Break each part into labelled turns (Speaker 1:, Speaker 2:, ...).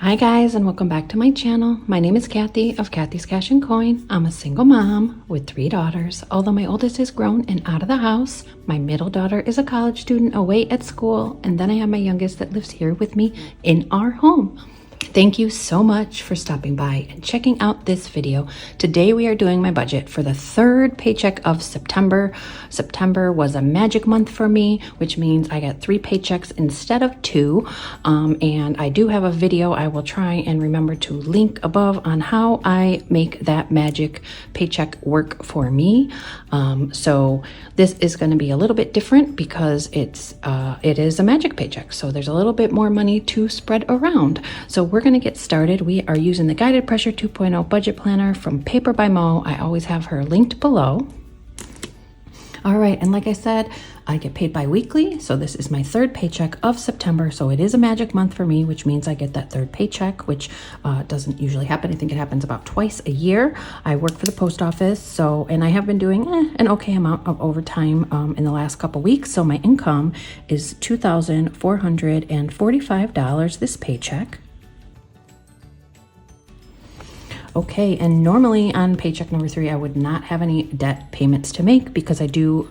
Speaker 1: Hi guys, and welcome back to my channel. My name is Cathy of Cathy's Cash and Coin. I'm a single mom with 3 daughters. Although my oldest is grown and out of the house, my middle daughter is a college student away at school, and then I have my youngest that lives here with me in our home. Thank you so much for stopping by and checking out this video. Today we are doing my budget for the 3rd paycheck of September. September was a magic month for me, which means I got 3 paychecks instead of 2. And I do have a video I will try and remember to link above on how I make that magic paycheck work for me. So this is going to be a little bit different because it is a magic paycheck. So there's a little bit more money to spread around. So we're going to get started. We are using the Guided Pressure 2.0 budget planner from Paper by Moe. I always have her linked below. All right, and like I said, I get paid bi-weekly, so this is my 3rd paycheck of September. So it is a magic month for me, which means I get that 3rd paycheck, which doesn't usually happen. I think it happens about twice a year. I work for the post office, and I have been doing an okay amount of overtime in the last couple weeks. So my income is $2,445 this paycheck. Okay, and normally on paycheck number 3, I would not have any debt payments to make because I do,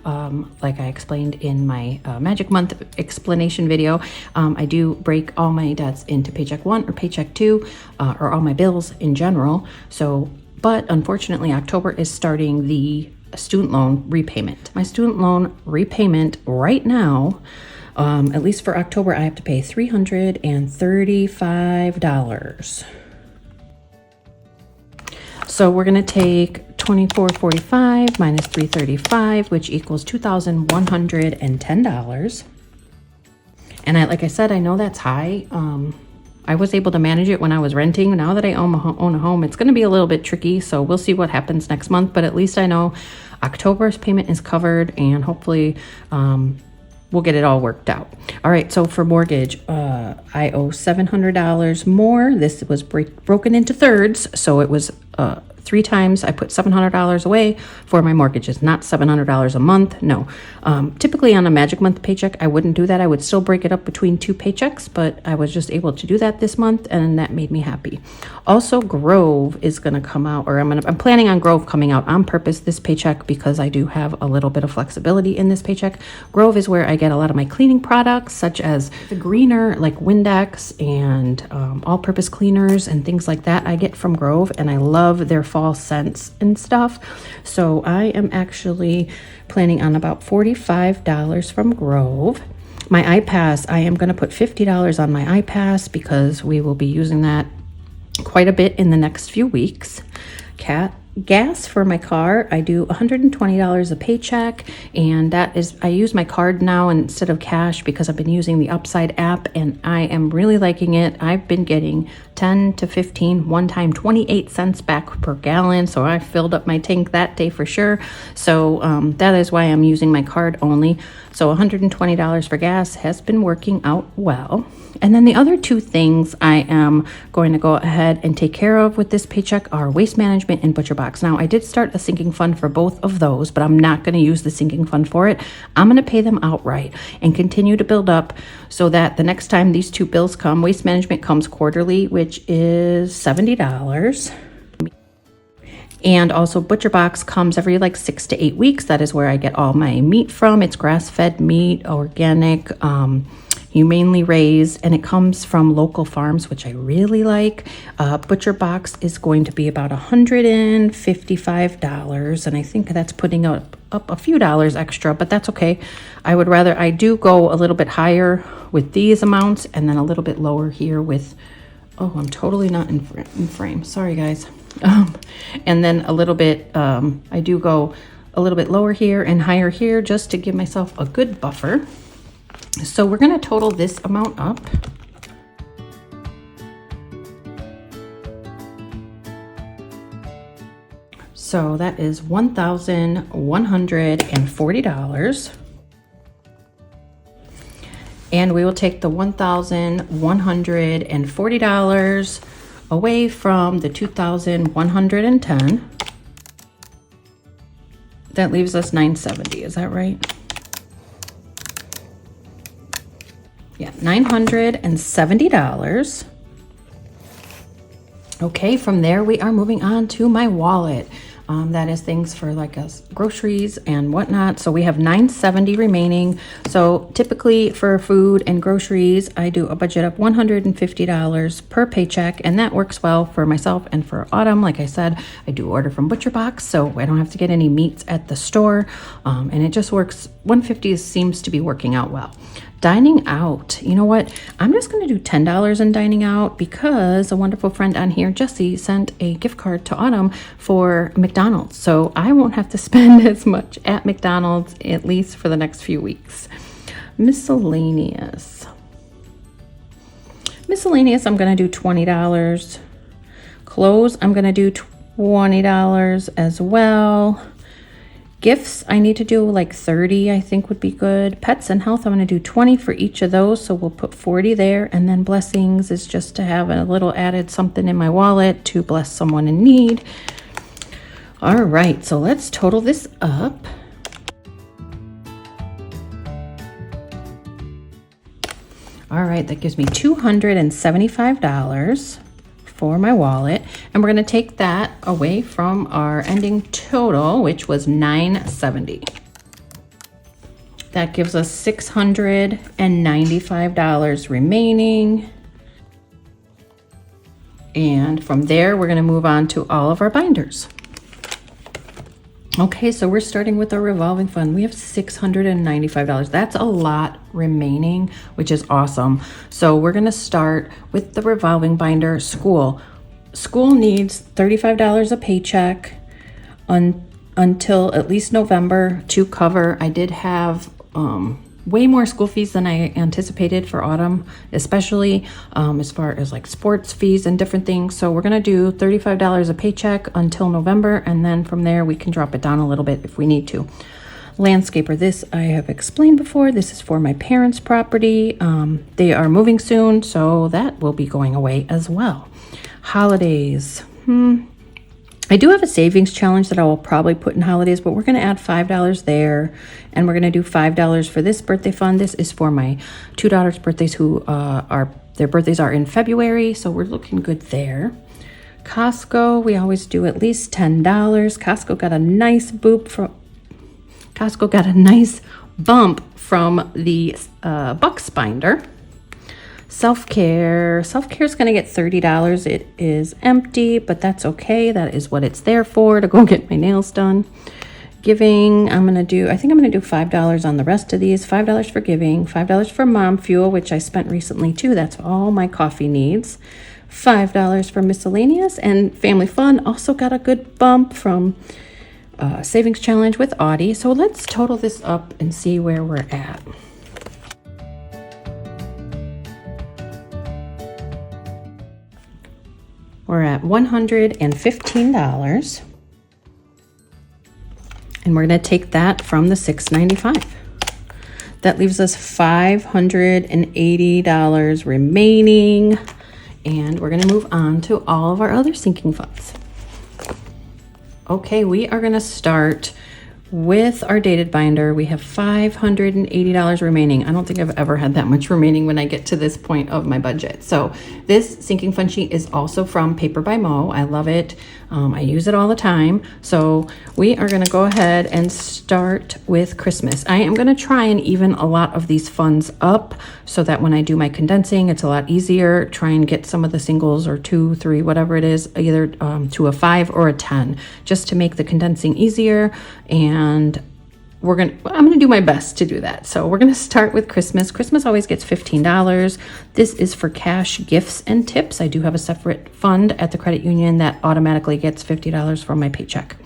Speaker 1: like I explained in my Magic Month explanation video, I do break all my debts into paycheck 1 or paycheck 2, or all my bills in general. So, but unfortunately, October is starting the student loan repayment. My student loan repayment right now, at least for October, I have to pay $335. So we're going to take $2,445 minus $335, which equals $2,110. And like I said, I know that's high. I was able to manage it when I was renting. Now that I own a home, it's going to be a little bit tricky. So we'll see what happens next month. But at least I know October's payment is covered, and hopefully we'll get it all worked out. All right, so for mortgage, I owe $700 more. This was broken into thirds, so it was 3 times I put $700 away for my mortgages, not $700 a month. No. Typically on a magic month paycheck, I wouldn't do that. I would still break it up between 2 paychecks, but I was just able to do that this month, and that made me happy. Also, Grove is going to come out, or I'm planning on Grove coming out on purpose this paycheck because I do have a little bit of flexibility in this paycheck. Grove is where I get a lot of my cleaning products, such as the greener, like Windex and all-purpose cleaners and things like that I get from Grove, and I love their fall scents and stuff. So I am actually planning on about $45 from Grove. My iPass, I am going to put $50 on my iPass because we will be using that quite a bit in the next few weeks. Gas for my car, I do $120 a paycheck, and that is, I use my card now instead of cash because I've been using the Upside app and I am really liking it. I've been getting 10 to 15, one time 28 cents back per gallon, so I filled up my tank that day for sure. So that is why I'm using my card only. So $120 for gas has been working out well. And then the other 2 things I am going to go ahead and take care of with this paycheck are waste management and ButcherBox. Now, I did start a sinking fund for both of those, but I'm not going to use the sinking fund for it. I'm going to pay them outright and continue to build up so that the next time these 2 bills come, waste management comes quarterly, which is $70. And also ButcherBox comes every like 6 to 8 weeks. That is where I get all my meat from. It's grass-fed meat, organic, humanely raised, and it comes from local farms, which I really like. ButcherBox is going to be about $155, and I think that's putting up a few dollars extra, but that's okay. I do go a little bit higher with these amounts and then a little bit lower here with, oh, I'm totally not in frame. Sorry, guys. And then a little bit, I do go a little bit lower here and higher here just to give myself a good buffer. So we're going to total this amount up. So that is $1,140. And we will take the $1,140 away from the $2,110. That leaves us $970. Is that right? Yeah, $970. Okay, from there we are moving on to my wallet. That is things for like groceries and whatnot. So we have $9.70 remaining. So typically for food and groceries, I do a budget of $150 per paycheck, and that works well for myself and for Autumn. Like I said, I do order from ButcherBox, so I don't have to get any meats at the store, and it just works. $150 seems to be working out well. Dining out, you know what? I'm just going to do $10 in dining out because a wonderful friend on here, Jessie, sent a gift card to Autumn for McDonald's. So I won't have to spend as much at McDonald's, at least for the next few weeks. Miscellaneous. I'm going to do $20. Clothes, I'm going to do $20 as well. Gifts, I need to do like 30, I think would be good. Pets and health, I'm going to do 20 for each of those, so we'll put 40 there. And then blessings is just to have a little added something in my wallet to bless someone in need. All right, so let's total this up. All right, that gives me $275 for my wallet, and we're going to take that away from our ending total, which was $970. That gives us $695 remaining, and from there we're going to move on to all of our binders. Okay, so we're starting with our revolving fund. We have $695. That's a lot remaining, which is awesome. So we're gonna start with the revolving binder. School needs $35 a paycheck until at least November to cover. I did have way more school fees than I anticipated for Autumn, especially as far as like sports fees and different things. So we're gonna do $35 a paycheck until November, and then from there we can drop it down a little bit if we need to. Landscaper, this I have explained before. This is for my parents' property. They are moving soon, so that will be going away as well. Holidays, I do have a savings challenge that I will probably put in holidays, but we're going to add $5 there, and we're going to do $5 for this birthday fund. This is for my two daughters' birthdays who their birthdays are in February, so we're looking good there. Costco, we always do at least $10. Costco got a nice bump from the Bucks binder. Self-care is going to get $30. It is empty, but that's okay. That is what it's there for, to go get my nails done. Giving, I think I'm going to do $5 on the rest of these. $5 for giving, $5 for mom fuel, which I spent recently too. That's all my coffee needs. $5 for miscellaneous, and family fun also got a good bump from savings challenge with Audie. So let's total this up and see where we're at. We're at $115, and we're going to take that from the $695. That leaves us $580 remaining, and we're going to move on to all of our other sinking funds. Okay, we are going to start with our dated binder. We have $580 remaining. I don't think I've ever had that much remaining when I get to this point of my budget. So this sinking fund sheet is also from Paper by Moe. I love it. I use it all the time. So we are going to go ahead and start with Christmas. I am going to try and even a lot of these funds up so that when I do my condensing, it's a lot easier. Try and get some of the singles or 2, 3, whatever it is, either to a 5 or a 10, just to make the condensing easier. And I'm gonna do my best to do that. So we're gonna start with Christmas. Christmas always gets $15. This is for cash, gifts, and tips. I do have a separate fund at the credit union that automatically gets $50 from my paycheck.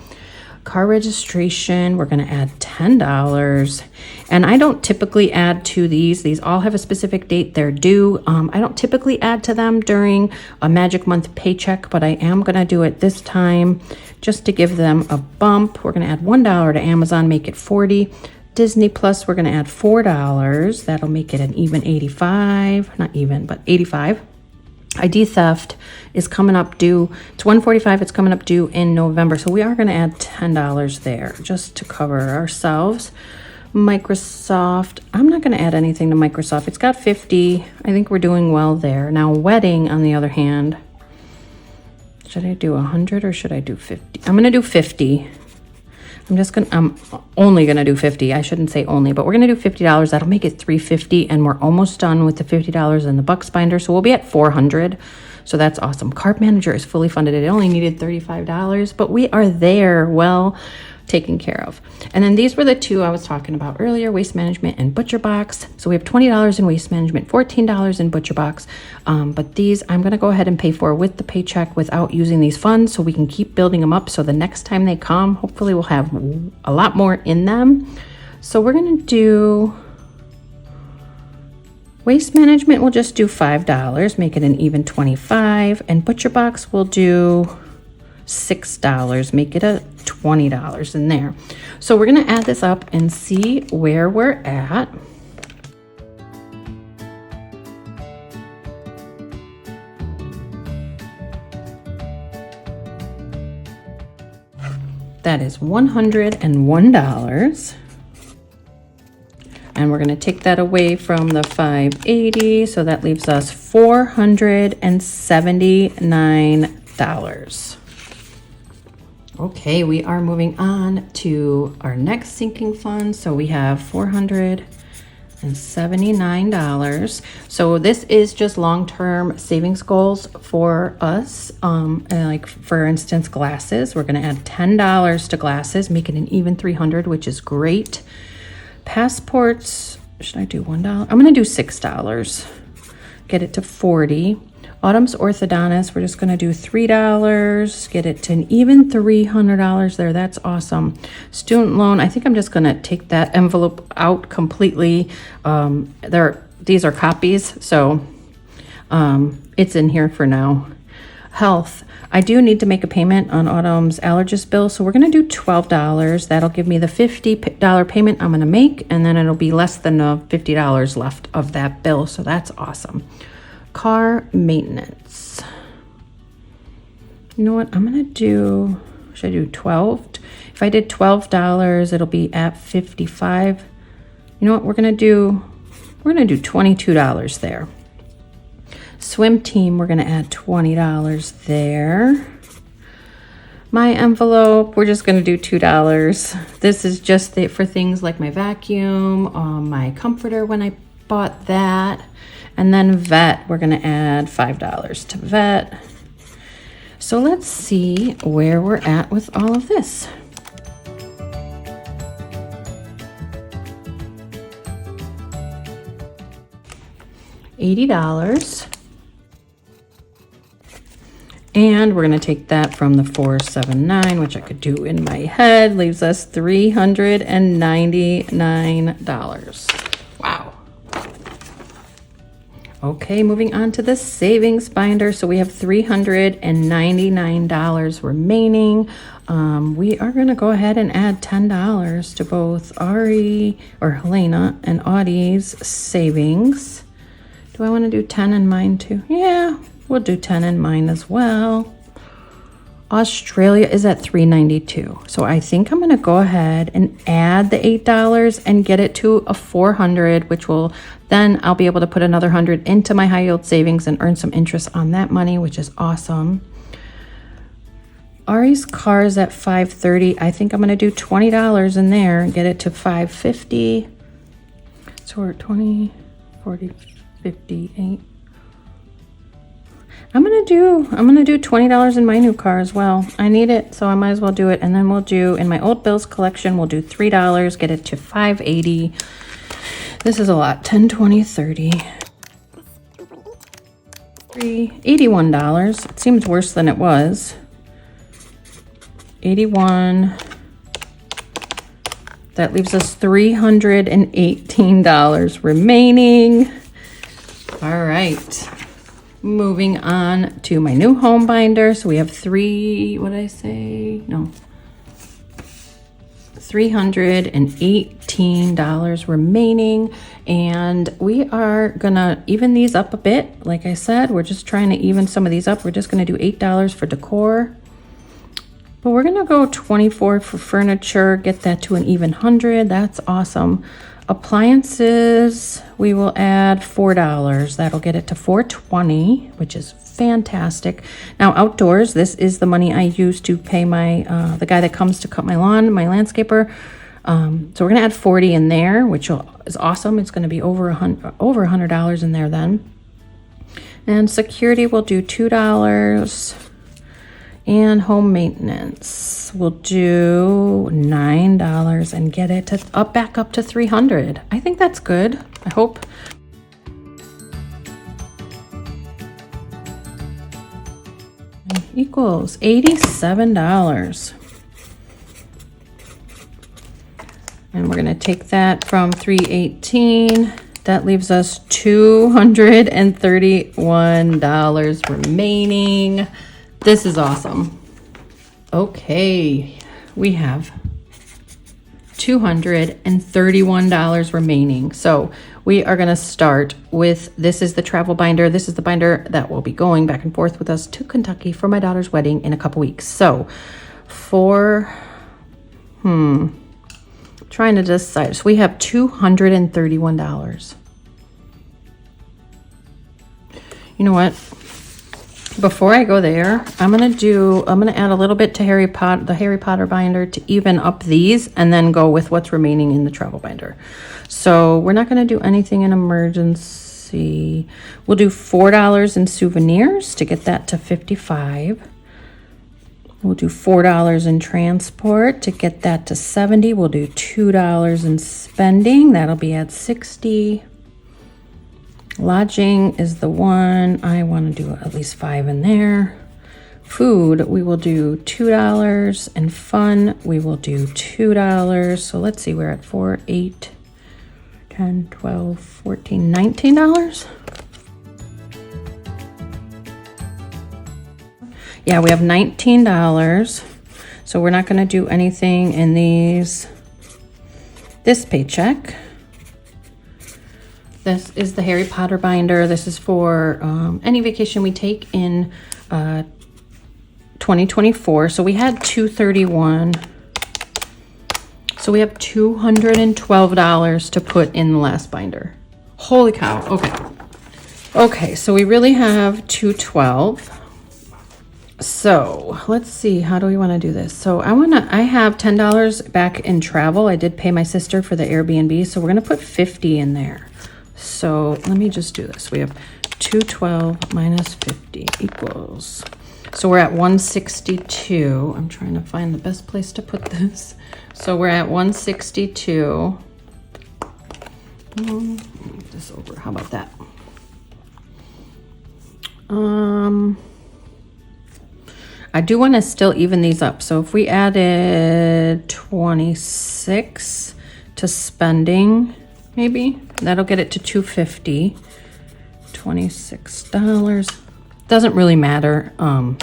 Speaker 1: Car registration, we're gonna add $10. And I don't typically add to these. These all have a specific date they're due. I don't typically add to them during a magic month paycheck, but I am gonna do it this time just to give them a bump. We're gonna add $1 to Amazon, make it $40. Disney Plus, we're gonna add $4. That'll make it an even 85, not even, but 85. ID theft is coming up due. It's $145. It's coming up due in November. So we are going to add $10 there just to cover ourselves. Microsoft, I'm not going to add anything to Microsoft. It's got $50. I think we're doing well there. Now wedding, on the other hand, Should I do 100 or should I do 50? I'm gonna do 50. I'm only gonna do 50. I shouldn't say only, but we're gonna do $50. That'll make it $350, and we're almost done with the $50 in the bucks binder, so we'll be at 400. So that's awesome. Cart Manager is fully funded. It only needed $35, but we are there, well taken care of. And then these were the two I was talking about earlier, Waste Management and Butcher Box. So we have $20 in Waste Management, $14 in Butcher Box. But these I'm going to go ahead and pay for with the paycheck without using these funds, so we can keep building them up. So the next time they come, hopefully we'll have a lot more in them. So we're going to do Waste Management, we'll just do $5, make it an even 25. And Butcher Box will do $6, make it a $20 in there. So we're going to add this up and see where we're at. That is $101. And we're going to take that away from the 580, so that leaves us $479. Okay, we are moving on to our next sinking fund. So we have $479. So this is just long-term savings goals for us. Like for instance, glasses. We're going to add $10 to glasses, make it an even 300, which is great. Passports, should I do $1? I'm going to do $6. Get it to 40. Autumn's orthodontist, we're just going to do $3, get it to an even $300 there. That's awesome. Student loan, I think I'm just going to take that envelope out completely. These are copies, so it's in here for now. Health, I do need to make a payment on Autumn's allergist bill, so we're going to do $12. That'll give me the $50 payment I'm going to make, and then it'll be less than $50 left of that bill, so that's awesome. Car maintenance. You know what? I'm going to do, should I do 12? If I did $12, it'll be at 55. You know what? We're going to do $22 there. Swim team, we're going to add $20 there. My envelope, we're just going to do $2. This is just for things like my vacuum, my comforter when I bought that. And then vet, we're going to add $5 to vet. So let's see where we're at with all of this. $80. And we're going to take that from the 479, which I could do in my head, leaves us $399. Wow. Okay, moving on to the savings binder. So we have $399 remaining. We are going to go ahead and add $10 to both Ari or Helena and Audie's savings. Do I want to do 10 in mine too? Yeah, we'll do 10 in mine as well. Australia is at $392. So I think I'm going to go ahead and add the $8 and get it to a 400, which will then I'll be able to put another 100 into my high yield savings and earn some interest on that money, which is awesome. Ari's car is at 530. I think I'm going to do $20 in there and get it to 550. So we're at 20, 40, 58. I'm gonna do $20 in my new car as well. I need it, so I might as well do it. And then we'll do in my old bills collection, we'll do $3, get it to 580. This is a lot. 10, 20, 30. $81. It seems worse than it was. 81. That leaves us $318 remaining. All right. Moving on to my new home binder. So we have $318 remaining, and we are gonna even these up a bit. Like I said, we're just trying to even some of these up. We're just gonna do $8 for decor, but we're gonna go 24 for furniture, get that to an even 100. That's awesome. Appliances, we will add $4. That'll get it to 420, which is fantastic. Now outdoors, this is the money I use to pay my the guy that comes to cut my lawn, my landscaper. So we're gonna add 40 in there, which is awesome. It's gonna be over $100 in there then. And security will do $2. And home maintenance will do $9 and get it to back up to $300. I think that's good. I hope. Equals $87. And we're gonna take that from $318. That leaves us $231 remaining. This is awesome. Okay, we have $231 remaining. So we are gonna start with, this is the travel binder. This is the binder that will be going back and forth with us to Kentucky for my daughter's wedding in a couple weeks. So for, trying to decide. So we have $231. You know what? Before I go there, I'm gonna add a little bit to the Harry Potter binder to even up these, and then go with what's remaining in the travel binder. So we're not gonna do anything in emergency. We'll do $4 in souvenirs to get that to $55. We'll do $4 in transport to get that to $70. We'll do $2 in spending. That'll be at $60. Lodging is the one. I want to do at least 5 in there. Food, we will do $2. And fun, we will do $2. So let's see, we're at 4, 8, 10, 12, 14, $19. Yeah, we have $19. So we're not going to do anything in this paycheck. This is the Harry Potter binder. This is for any vacation we take in 2024. So we had $231. So we have $212 to put in the last binder. Holy cow. Okay. Okay, so we really have $212. So let's see, how do we want to do this? So I have $10 back in travel. I did pay my sister for the Airbnb, so we're going to put 50 in there. So let me just do this. We have 212 minus 50 equals, so we're at 162. I'm trying to find the best place to put this. So we're at 162. Move this over. How about that? I do want to still even these up. So if we added 26 to spending, maybe that'll get it to 250. $26 doesn't really matter.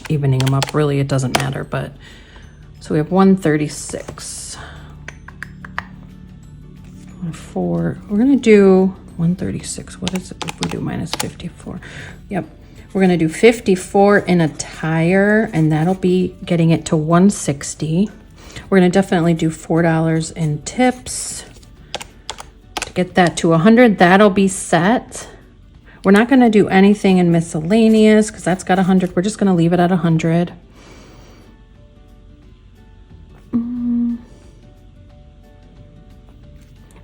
Speaker 1: Evening them up, really, it doesn't matter. But so we have 136. We're gonna do 136. What is it if we do minus 54? Yep. We're going to do 54 in attire, and that'll be getting it to 160. We're going to definitely do $4 in tips to get that to 100. That'll be set. We're not going to do anything in miscellaneous because that's got 100. We're just going to leave it at 100.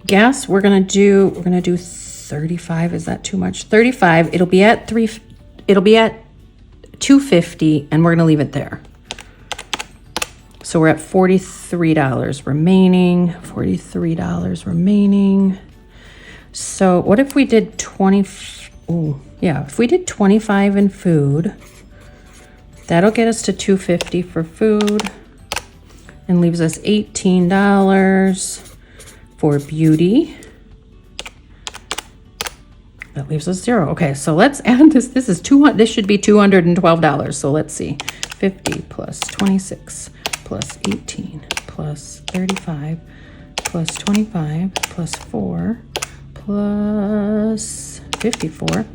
Speaker 1: Gas, we're going to do 35. Is that too much? 35. It'll be at 250, and we're going to leave it there. So we're at $43 remaining. $43 remaining. So what if we did 20? Oh, yeah. If we did 25 in food, that'll get us to 250 for food, and leaves us $18 for beauty. That leaves us $0. Okay, so let's add this. This is this should be $212. So let's see. 50 plus 26 plus 18 plus 35 plus 25 plus 4 plus 54.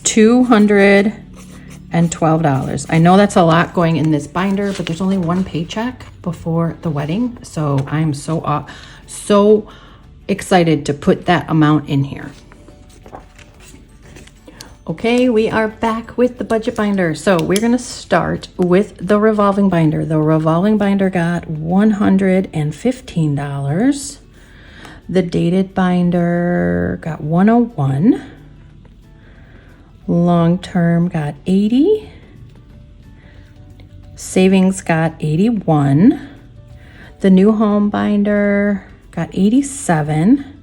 Speaker 1: $212. I know that's a lot going in this binder, but there's only one paycheck before the wedding. So I'm so excited to put that amount in here. Okay, we are back with the budget binder. So we're gonna start with the revolving binder. The revolving binder got $115. The dated binder got $101. Long-term got $80. Savings got $81. The new home binder got $87.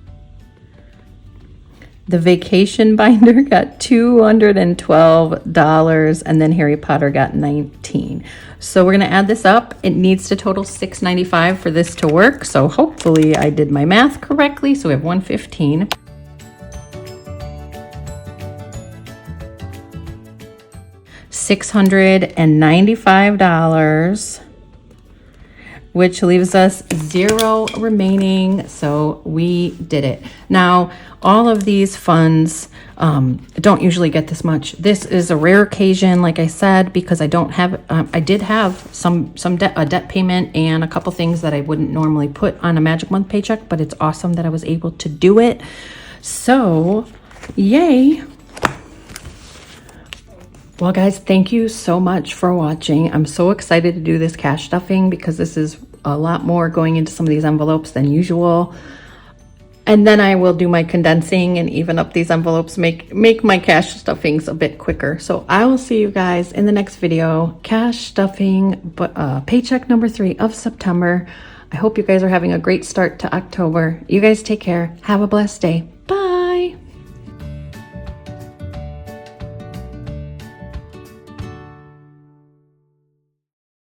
Speaker 1: The vacation binder got $212, and then Harry Potter got $19. So we're gonna add this up. It needs to total $695 for this to work. So hopefully I did my math correctly. So we have $115. $695, which leaves us $0 remaining. So we did it. Now, all of these funds don't usually get this much. This is a rare occasion, like I said, because I don't have, I did have some debt, a debt payment and a couple things that I wouldn't normally put on a Magic Month paycheck, but it's awesome that I was able to do it. So, yay. Well, guys, thank you so much for watching. I'm so excited to do this cash stuffing because this is a lot more going into some of these envelopes than usual. And then I will do my condensing and even up these envelopes, make my cash stuffings a bit quicker. So I will see you guys in the next video. Cash stuffing, paycheck number 3 of September. I hope you guys are having a great start to October. You guys take care. Have a blessed day.